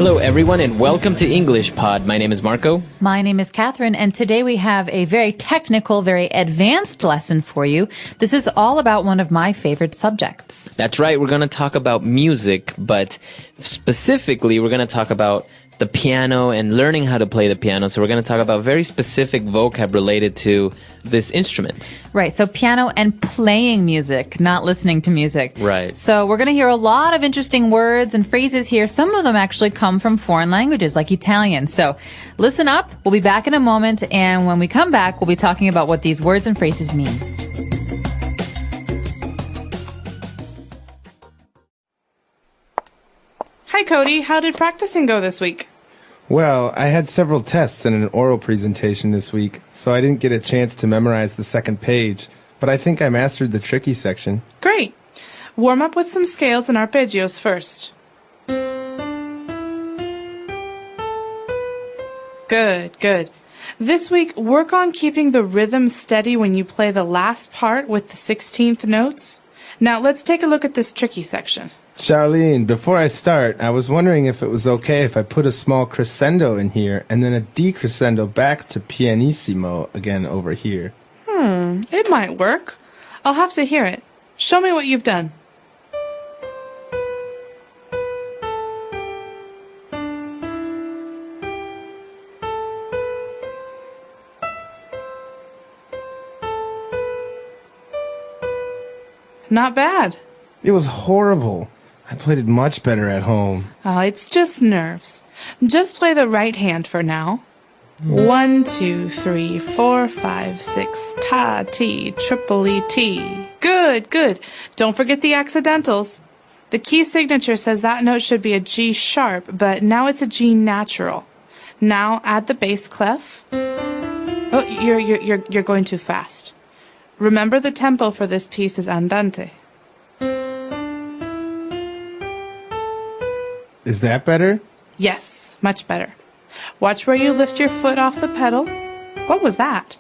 Hello, everyone, and welcome to English Pod. My name is Marco. My name is Catherine, and today we have a very technical, very advanced lesson for you. This is all about one of my favorite subjects. That's right. We're going to talk about music, but specifically, we're going to talk about the piano and learning how to play the piano. So we're going to talk about very specific vocab related to this instrument. Right. So piano and playing music, not listening to music. Right. So we're going to hear a lot of interesting words and phrases here. Some of them actually come from foreign languages like Italian. So listen up. We'll be back in a moment. And when we come back, we'll be talking about what these words and phrases mean. Hi, Cody. How did practicing go this week? Well, I had several tests and an oral presentation this week, so I didn't get a chance to memorize the second page, but I think I mastered the tricky section. Great. Warm up with some scales and arpeggios first. Good. This week, work on keeping the rhythm steady when you play the last part with the 16th notes. Now, let's take a look at this tricky section. Charlene, before I start, I was wondering if it was okay if I put a small crescendo in here and then a decrescendo back to pianissimo again over here. It might work. I'll have to hear it. Show me what you've done. Not bad. It was horrible. I played it much better at home. Oh, it's just nerves. Just play the right hand for now. 1, 2, 3, 4, 5, 6, ta, ti, triple E, T. Good. Don't forget the accidentals. The key signature says that note should be a G sharp, but now it's a G natural. Now add the bass clef. Oh, you're going too fast. Remember the tempo for this piece is andante. Is that better? Yes, much better. Watch where you lift your foot off the pedal. What was that?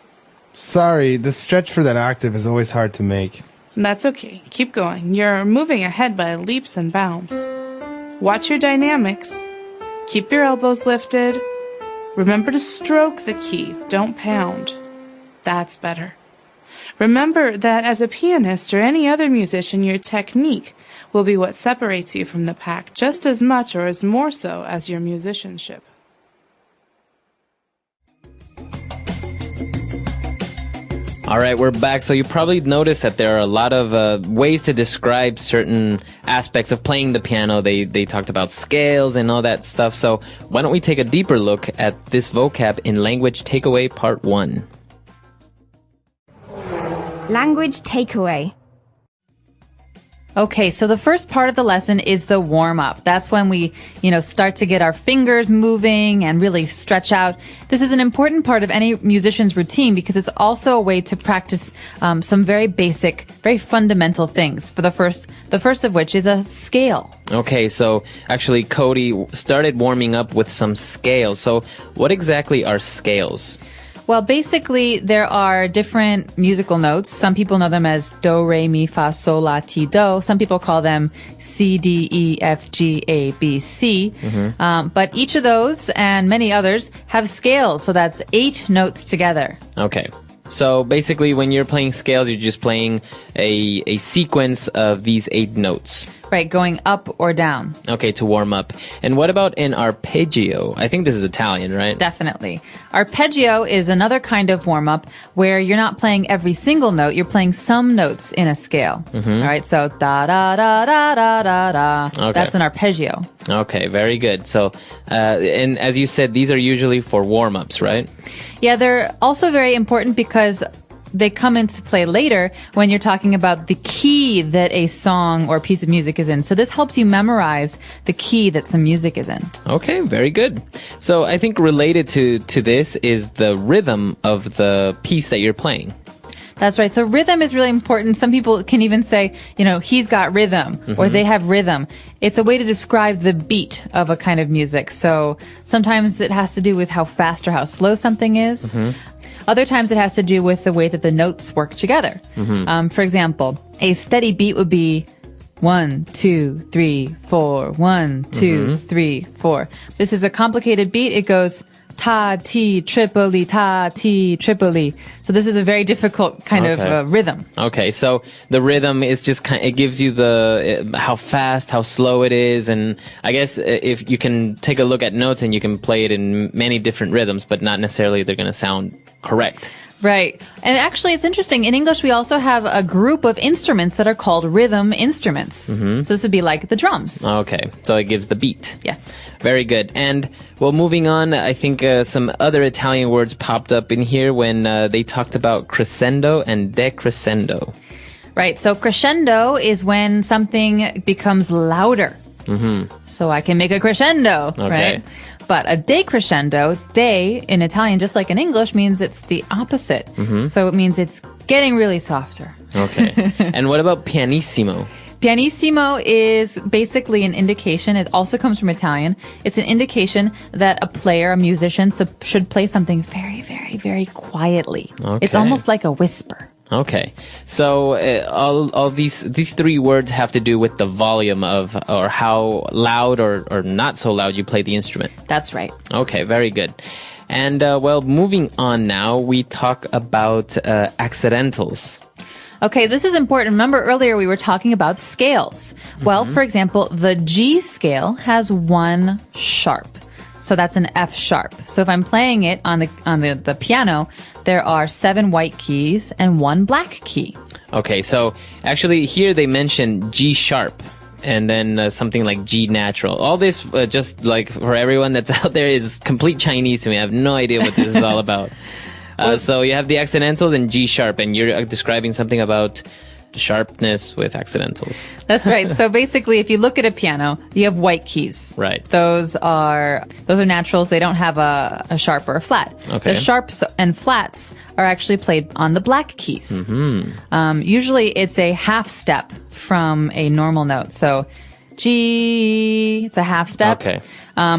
Sorry, the stretch for that octave is always hard to make. That's okay. Keep going. You're moving ahead by leaps and bounds. Watch your dynamics. Keep your elbows lifted. Remember to stroke the keys. Don't pound. That's better. Remember that as a pianist or any other musician, your technique will be what separates you from the pack just as much or as more so as your musicianship. All right, we're back. So you probably noticed that there are a lot of ways to describe certain aspects of playing the piano. They talked about scales and all that stuff. So why don't we take a deeper look at this vocab in Language Takeaway Part 1. Language takeaway. Okay, so the first part of the lesson is the warm-up. That's when we, start to get our fingers moving and really stretch out. This is an important part of any musician's routine because it's also a way to practice some very basic, very fundamental things. For the first of which is a scale. Okay, so actually Cody started warming up with some scales. So what exactly are scales? Well, basically, there are different musical notes. Some people know them as do, re, mi, fa, sol, la, ti, do. Some people call them C, D, E, F, G, A, B, C. But each of those and many others have scales, so that's 8 notes together. Okay. So basically, when you're playing scales, you're just playing a sequence of these 8 notes. Right, going up or down. Okay, to warm up. And what about an arpeggio? I think this is Italian, right? Definitely. Arpeggio is another kind of warm-up where you're not playing every single note, you're playing some notes in a scale. All right, so da-da-da-da-da-da-da. Okay. That's an arpeggio. Okay, very good. So, and as you said, these are usually for warm-ups, right? Yeah, they're also very important because they come into play later when you're talking about the key that a song or a piece of music is in. So this helps you memorize the key that some music is in. Okay, very good. So I think related to this is the rhythm of the piece that you're playing. That's right. So rhythm is really important. Some people can even say, he's got rhythm or they have rhythm. It's a way to describe the beat of a kind of music. So sometimes it has to do with how fast or how slow something is. Other times it has to do with the way that the notes work together. For example, a steady beat would be 1, 2, 3, 4. 1, 2, 3, 4. This is a complicated beat. It goes ta, ti, tripoli, ta, ti, tripoli. So this is a very difficult kind of rhythm. Okay, so the rhythm is just it gives you the how fast, how slow it is, and I guess if you can take a look at notes and you can play it in many different rhythms, but not necessarily they're going to sound correct. Right. And actually, it's interesting. In English, we also have a group of instruments that are called rhythm instruments. So this would be like the drums. Okay, so it gives the beat. Yes. Very good. And, well, moving on, I think some other Italian words popped up in here when they talked about crescendo and decrescendo. Right. So crescendo is when something becomes louder. So I can make a crescendo, right? But a decrescendo, de in Italian, just like in English, means it's the opposite. So it means it's getting really softer. Okay. And what about pianissimo? Pianissimo is basically an indication. It also comes from Italian. It's an indication that a player, a musician, should play something very, very, very quietly. Okay. It's almost like a whisper. Okay, so all these three words have to do with the volume of, or how loud or not so loud you play the instrument. That's right. Okay, very good. And well, moving on now, we talk about accidentals. Okay, this is important. Remember earlier we were talking about scales. Well, for example, the G scale has one sharp. So that's an F sharp. So if I'm playing it on the piano, there are 7 white keys and 1 black key. Okay, so actually here they mention G sharp and then something like G natural. All this, just like for everyone that's out there, is complete Chinese to me. I have no idea what this is all about. So you have the accidentals and G sharp, and you're describing something about sharpness with accidentals. That's right. So basically, if you look at a piano, you have white keys. Right. Those are naturals. They don't have a sharp or a flat. Okay. The sharps and flats are actually played on the black keys. Usually, it's a half step from a normal note. So G, it's a half step. Okay.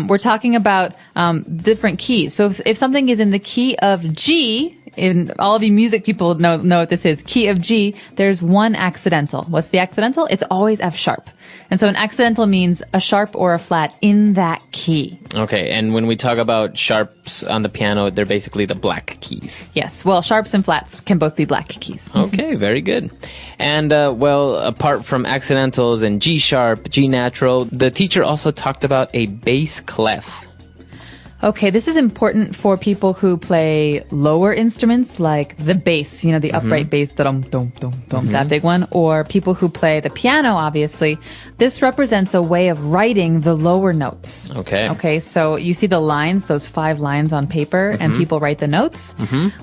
We're talking about different keys. So if something is in the key of G, and all of you music people know what this is, key of G, there's one accidental. What's the accidental? It's always F sharp. And so an accidental means a sharp or a flat in that key. Okay, and when we talk about sharps on the piano, they're basically the black keys. Yes, well, sharps and flats can both be black keys. Okay, very good. And, well, apart from accidentals and G sharp, G natural, the teacher also talked about a bass clef. Okay, this is important for people who play lower instruments like the bass, the upright bass, dum, dum, dum, dum, that big one, or people who play the piano, obviously. This represents a way of writing the lower notes. Okay. Okay, so you see the lines, those 5 lines on paper, and people write the notes.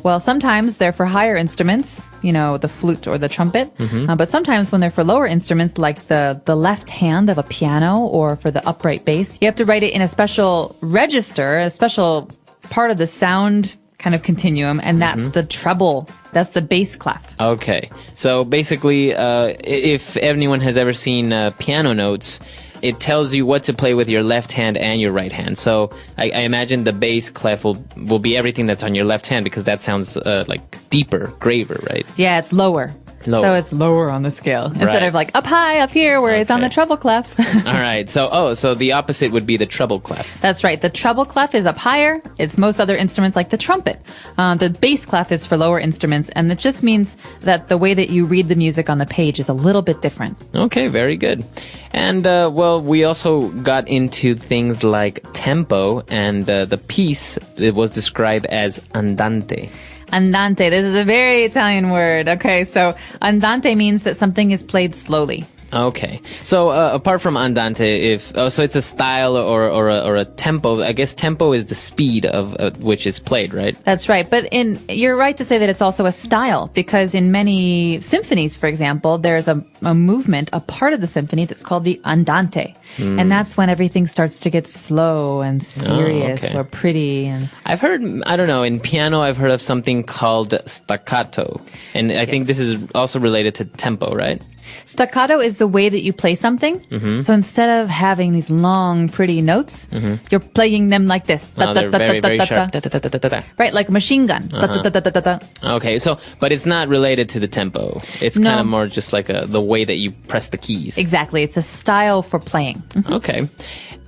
Well, sometimes they're for higher instruments, the flute or the trumpet, but sometimes when they're for lower instruments, like the left hand of a piano or for the upright bass, you have to write it in a special register, a special part of the sound kind of continuum, and that's the treble. That's the bass clef. Okay. So basically, if anyone has ever seen piano notes, it tells you what to play with your left hand and your right hand. So I imagine the bass clef will be everything that's on your left hand, because that sounds like deeper, graver, right? Yeah, it's lower. So it's lower on the scale instead of like up high, up here, where it's on the treble clef. All right. So the opposite would be the treble clef. That's right. The treble clef is up higher. It's most other instruments like the trumpet. The bass clef is for lower instruments, and it just means that the way that you read the music on the page is a little bit different. Okay, very good. And, well, we also got into things like tempo, and the piece, it was described as andante. Andante. This is a very Italian word. Okay, so andante means that something is played slowly. Okay. So apart from andante, so it's a style or a tempo. I guess tempo is the speed of which is played, right? That's right. But you're right to say that it's also a style, because in many symphonies, for example, there's a movement, a part of the symphony that's called the andante. And that's when everything starts to get slow and serious or pretty. And I've heard, I don't know, in piano I've heard of something called staccato. And I think this is also related to tempo, right? Staccato is the way that you play something. So instead of having these long, pretty notes, you're playing them like this. Oh, they're very, very sharp. Right, like a machine gun. Okay, so, but it's not related to the tempo. It's No. kind of more just like the way that you press the keys. Exactly. It's a style for playing. Okay.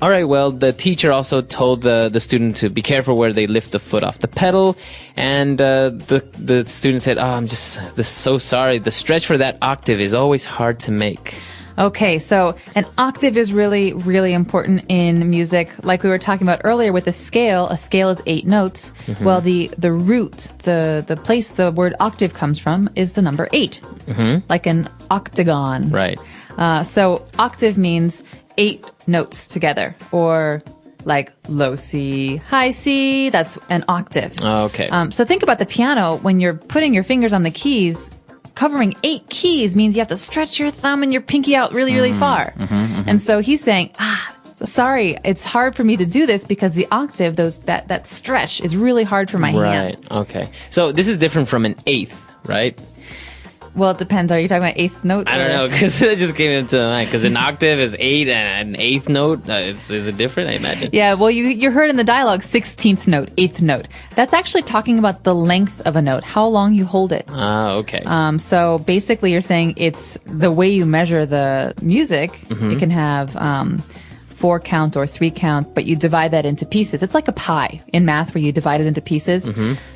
All right, well, the teacher also told the student to be careful where they lift the foot off the pedal. And the student said, I'm just so sorry. The stretch for that octave is always hard to make. Okay, so an octave is really, really important in music. Like we were talking about earlier with a scale is 8 notes. Well, the root, the place the word octave comes from is the number 8, like an octagon. Right. So octave means 8 notes together, or like low C, high C, that's an octave. Okay. So think about the piano. When you're putting your fingers on the keys, covering 8 keys means you have to stretch your thumb and your pinky out really, really far. And so he's saying, sorry, it's hard for me to do this because the octave, that stretch is really hard for my hand. Right. Okay. So this is different from an eighth, right? Well, it depends. Are you talking about eighth note? I don't know, because it just came into mind. Because an octave is 8 and an eighth note, is it different, I imagine? Yeah, well, you heard in the dialogue 16th note, 8th note. That's actually talking about the length of a note, how long you hold it. Ah, okay. So basically you're saying it's the way you measure the music. It can have 4 count or 3 count, but you divide that into pieces. It's like a pie in math where you divide it into pieces.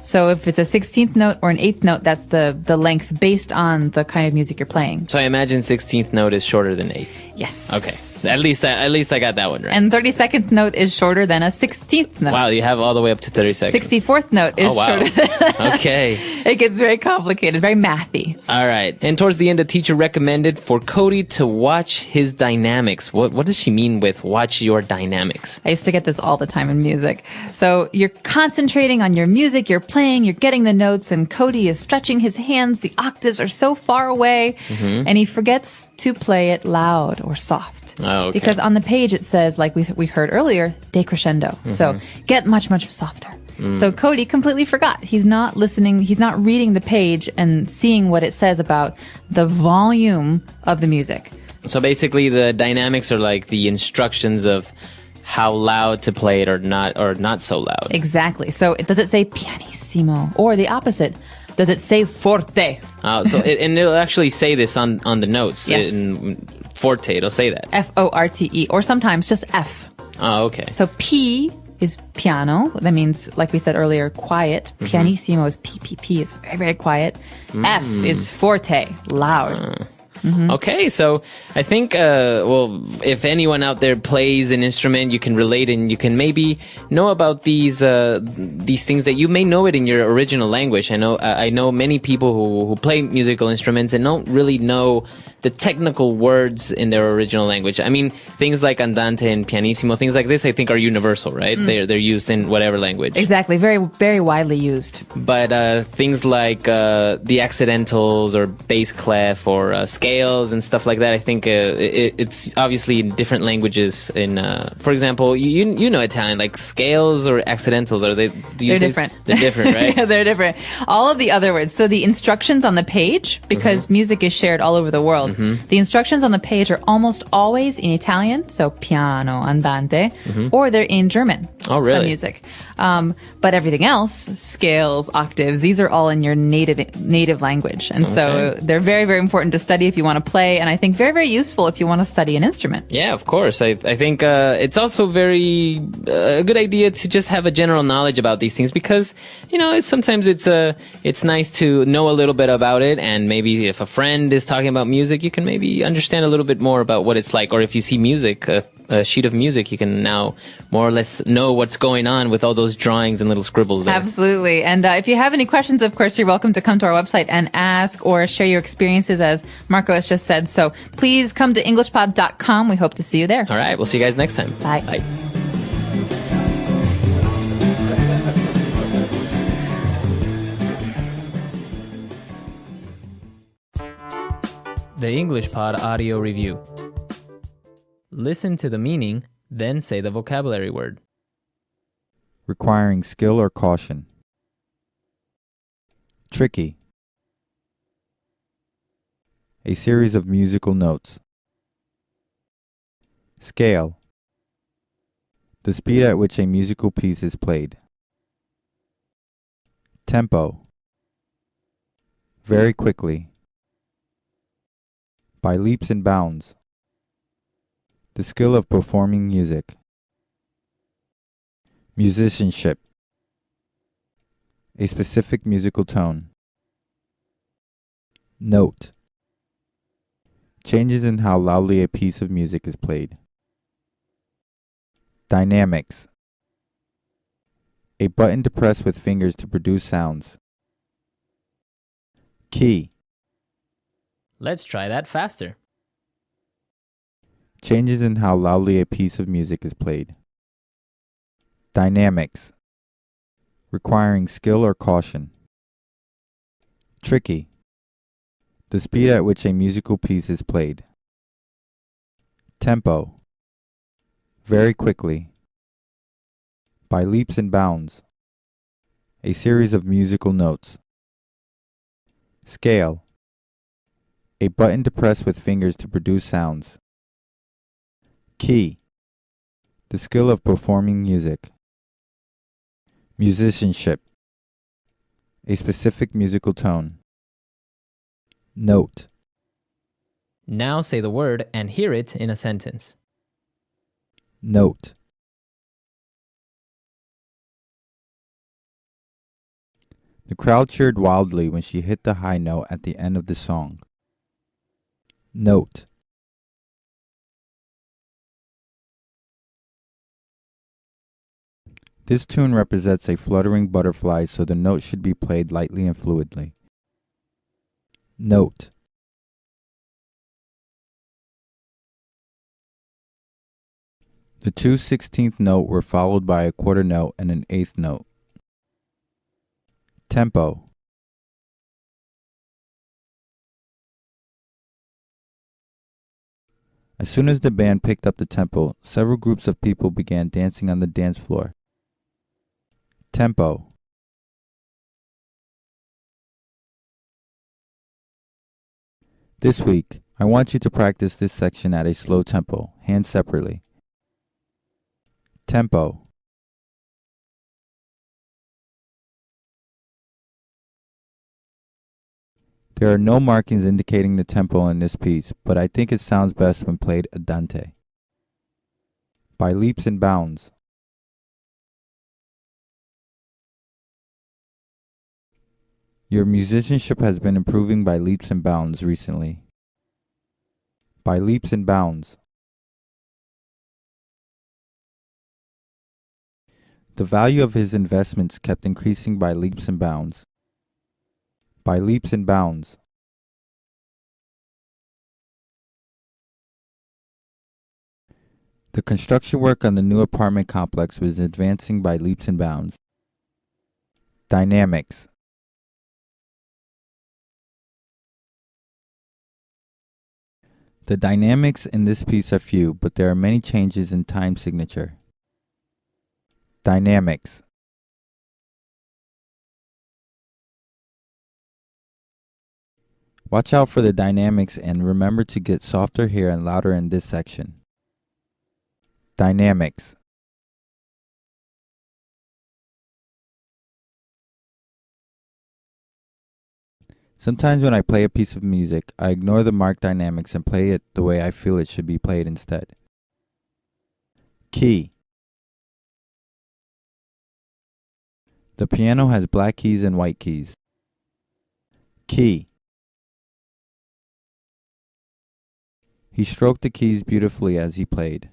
So if it's a 16th note or an 8th note, that's the length based on the kind of music you're playing. So I imagine 16th note is shorter than 8th. Yes. Okay. At least I got that one right. And 32nd note is shorter than a 16th note. Wow, you have all the way up to 32nd. 64th note is Oh, wow. shorter than Okay. It gets very complicated, very mathy. All right. And towards the end, the teacher recommended for Cody to watch his dynamics. What does she mean with watch your dynamics? I used to get this all the time in music. So you're concentrating on your music, you're playing, you're getting the notes, and Cody is stretching his hands. The octaves are so far away, and he forgets to play it loud or soft. Oh, okay. Because on the page it says, like we heard earlier, decrescendo. So get much, much softer. So Cody completely forgot. He's not listening. He's not reading the page and seeing what it says about the volume of the music. So basically, the dynamics are like the instructions of how loud to play it or not so loud. Exactly. So does it say pianissimo or the opposite? Does it say forte? And it'll actually say this on the notes. Yes. In forte, it'll say that. F-O-R-T-E, or sometimes just F. Oh, okay. So P is piano. That means, like we said earlier, quiet. Pianissimo is P-P-P. It's very, very quiet. F is forte, loud. Okay, so I think, if anyone out there plays an instrument, you can relate and you can maybe know about these things that you may know it in your original language. I know many people who play musical instruments and don't really know the technical words in their original language. I mean, things like andante and pianissimo, things like this, I think are universal, right? They're used in whatever language. Exactly. Very, very widely used. But things like the accidentals or bass clef or scales and stuff like that, I think it's obviously in different languages. For example, you know Italian, like scales or accidentals, are they? They're different. They're different, right? Yeah, they're different. All of the other words. So the instructions on the page, because music is shared all over the world, the instructions on the page are almost always in Italian, so piano, andante, or they're in German. Oh, really? Some music. But everything else, scales, octaves, these are all in your native language. And so they're very, very important to study if you want to play, and I think very, very useful if you want to study an instrument. Yeah, of course. I think it's also very a good idea to just have a general knowledge about these things because, sometimes it's nice to know a little bit about it, and maybe if a friend is talking about music, you can maybe understand a little bit more about what it's like, or if you see music, a sheet of music, you can now more or less know what's going on with all those drawings and little scribbles there. Absolutely. And if you have any questions, of course, you're welcome to come to our website and ask or share your experiences, as Marco has just said. So please come to EnglishPod.com. We hope to see you there. All right. We'll see you guys next time. Bye. Bye. The English Pod Audio Review. Listen to the meaning, then say the vocabulary word. Requiring skill or caution. Tricky. A series of musical notes. Scale. The speed at which a musical piece is played. Tempo. Very quickly. By leaps and bounds. The skill of performing music. Musicianship. A specific musical tone. Note. Changes in how loudly a piece of music is played. Dynamics. A button to press with fingers to produce sounds. Key. Let's try that faster. Changes in how loudly a piece of music is played. Dynamics. Requiring skill or caution. Tricky. The speed at which a musical piece is played. Tempo. Very quickly. By leaps and bounds. A series of musical notes. Scale. A button to press with fingers to produce sounds. Key. The skill of performing music. Musicianship. A specific musical tone. Note. Now say the word and hear it in a sentence. Note. The crowd cheered wildly when she hit the high note at the end of the song. Note. This tune represents a fluttering butterfly, so the note should be played lightly and fluidly. Note. The two 16th note were followed by a quarter note and an eighth note. Tempo. As soon as the band picked up the tempo, several groups of people began dancing on the dance floor. Tempo. This week, I want you to practice this section at a slow tempo, hands separately. Tempo. There are no markings indicating the tempo in this piece, but I think it sounds best when played andante. By leaps and bounds. Your musicianship has been improving by leaps and bounds recently. By leaps and bounds. The value of his investments kept increasing by leaps and bounds. By leaps and bounds. The construction work on the new apartment complex was advancing by leaps and bounds. Dynamics. The dynamics in this piece are few, but there are many changes in time signature. Dynamics. Watch out for the dynamics and remember to get softer here and louder in this section. Dynamics. Sometimes when I play a piece of music, I ignore the marked dynamics and play it the way I feel it should be played instead. Key. The piano has black keys and white keys. Key. He stroked the keys beautifully as he played.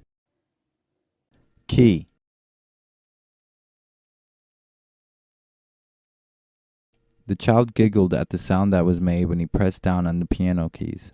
Key. The child giggled at the sound that was made when he pressed down on the piano keys.